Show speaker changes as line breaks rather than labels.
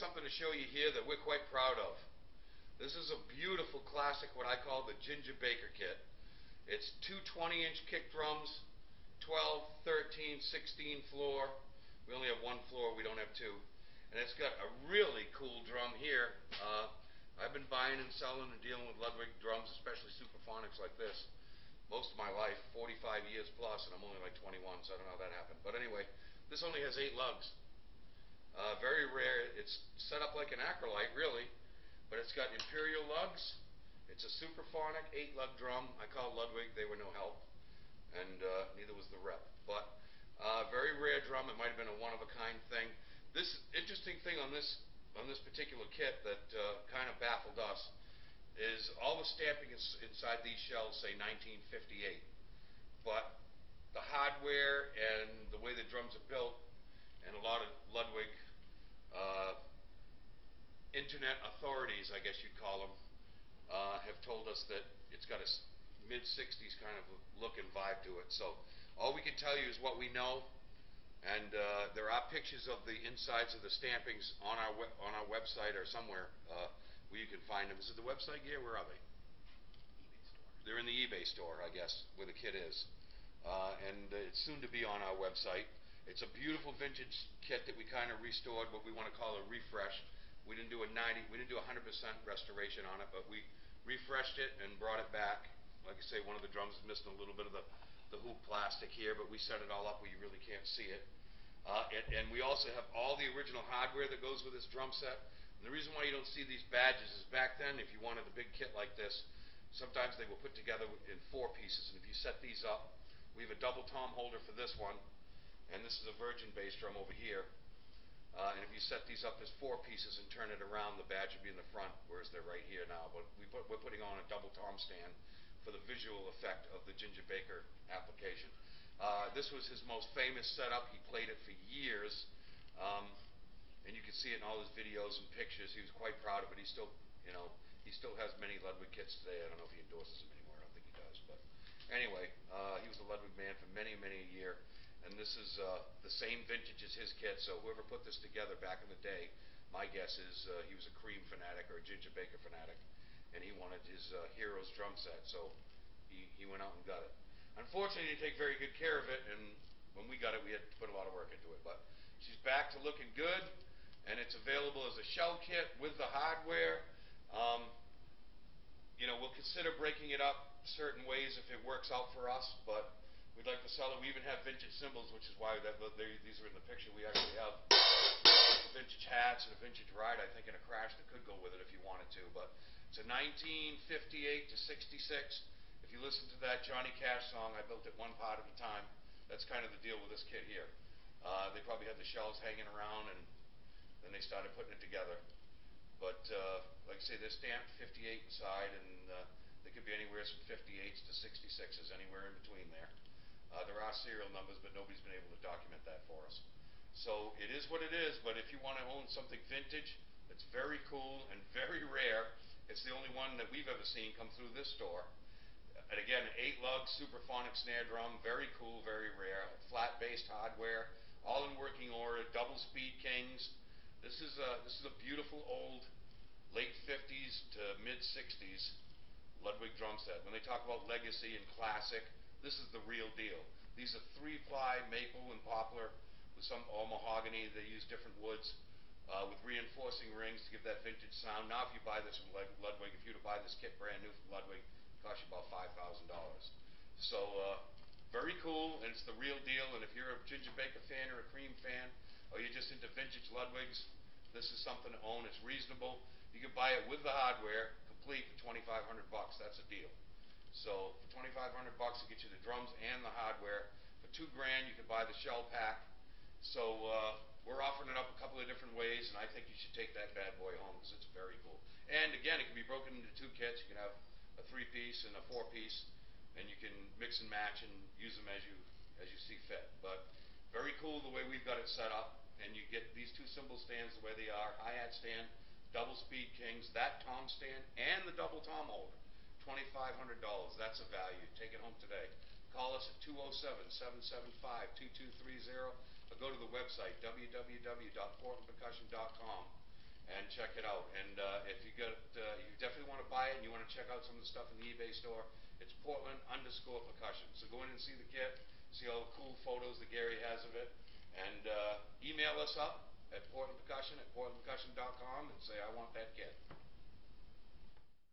something to show you here that we're quite proud of. This is a beautiful classic, what I call the Ginger Baker kit. It's two 20-inch kick drums, 12, 13, 16 floor. We only have one floor, we don't have two. And it's got a really cool drum here. I've been buying and selling and dealing with Ludwig drums, especially Superphonics like this, most of my life, 45 years plus, and I'm only like 21, so I don't know how that happened. But anyway, this only has 8 lugs. Very rare. It's set up like an acrolite, really, but it's got imperial lugs. It's a Superphonic 8-lug drum. I called Ludwig. They were no help, and neither was the rep. But very rare drum. It might have been a one-of-a-kind thing. This interesting thing on this particular kit that kind of baffled us is all the stamping inside these shells say 1958, but the hardware and the way the drums are built, and a lot of Ludwig internet authorities, I guess you'd call them, have told us that it's got a mid-60s kind of look and vibe to it. So all we can tell you is what we know, and there are pictures of the insides of the stampings on our website or somewhere where you can find them. Is it the website, Gear? Where are they? eBay store. They're in the eBay store, I guess, where the kit is. And it's soon to be on our website. It's a beautiful vintage kit that we kind of restored, what we want to call a refresh. We didn't do a 100% restoration on it, but we refreshed it and brought it back. Like I say, one of the drums is missing a little bit of the hoop plastic here, but we set it all up where you really can't see it. And we also have all the original hardware that goes with this drum set. And the reason why you don't see these badges is back then, if you wanted a big kit like this, sometimes they were put together in 4 pieces. And if you set these up, we have a double tom holder for this one, and this is a virgin bass drum over here. And if you set these up as 4 pieces and turn it around, the badge would be in the front, whereas they're right here now. But we're putting on a double tom stand for the visual effect of the Ginger Baker application. This was his most famous setup. He played it for years, and you can see it in all his videos and pictures. He was quite proud of it. He still, he still has many Ludwig kits today. I don't know if he endorses them anymore. I don't think he does, but anyway, he was a Ludwig man for many, many a year. And this is the same vintage as his kit, so whoever put this together back in the day, my guess is he was a Cream fanatic or a Ginger Baker fanatic, and he wanted his Heroes drum set, so he went out and got it. Unfortunately, he didn't take very good care of it, and when we got it, we had to put a lot of work into it. But she's back to looking good, and it's available as a shell kit with the hardware. We'll consider breaking it up certain ways if it works out for us, but we'd like to sell it. We even have vintage cymbals, which is why these are in the picture. We actually have vintage hats and a vintage ride, I think, and a crash that could go with it if you wanted to. But it's a 1958 to 66. If you listen to that Johnny Cash song, I built it one part at a time. That's kind of the deal with this kit here. They probably had the shells hanging around, and then they started putting it together. But like I say, they're stamped 58 inside, and they could be anywhere from 58s to 66s, anywhere in between there. There are serial numbers, but nobody's been able to document that for us. So it is what it is, but if you want to own something vintage that's very cool and very rare, it's the only one that we've ever seen come through this store. And again, 8-lug Superphonic snare drum, very cool, very rare, flat-based hardware, all in working order, double-speed Kings. This is a beautiful old late 50s to mid-60s Ludwig drum set. When they talk about legacy and classic, this is the real deal. These are 3-ply maple and poplar with some all mahogany. They use different woods with reinforcing rings to give that vintage sound. Now if you buy this from Ludwig, if you were to buy this kit brand new from Ludwig, it costs you about $5,000. So very cool, and it's the real deal. And if you're a Ginger Baker fan or a Cream fan, or you're just into vintage Ludwigs, this is something to own. It's reasonable. You can buy it with the hardware, complete, for $2,500 bucks. That's a deal. So for $2,500 bucks, it gets you the drums and the hardware. For $2 grand, you can buy the shell pack. So we're offering it up a couple of different ways, and I think you should take that bad boy home because it's very cool. And again, it can be broken into 2 kits. You can have a 3-piece and a 4-piece, and you can mix and match and use them as you see fit. But very cool the way we've got it set up, and you get these 2 cymbal stands the way they are, hi-hat stand, double-speed Kings, that tom stand, and the double tom holder. $2,500. That's a value. Take it home today. Call us at 207-775-2230, or go to the website www.portlandpercussion.com and check it out. And if you definitely want to buy it and you want to check out some of the stuff in the eBay store, it's Portland_percussion. So go in and see the kit, see all the cool photos that Gary has of it, and email us up at portlandpercussion@portlandpercussion.com and say, I want that kit.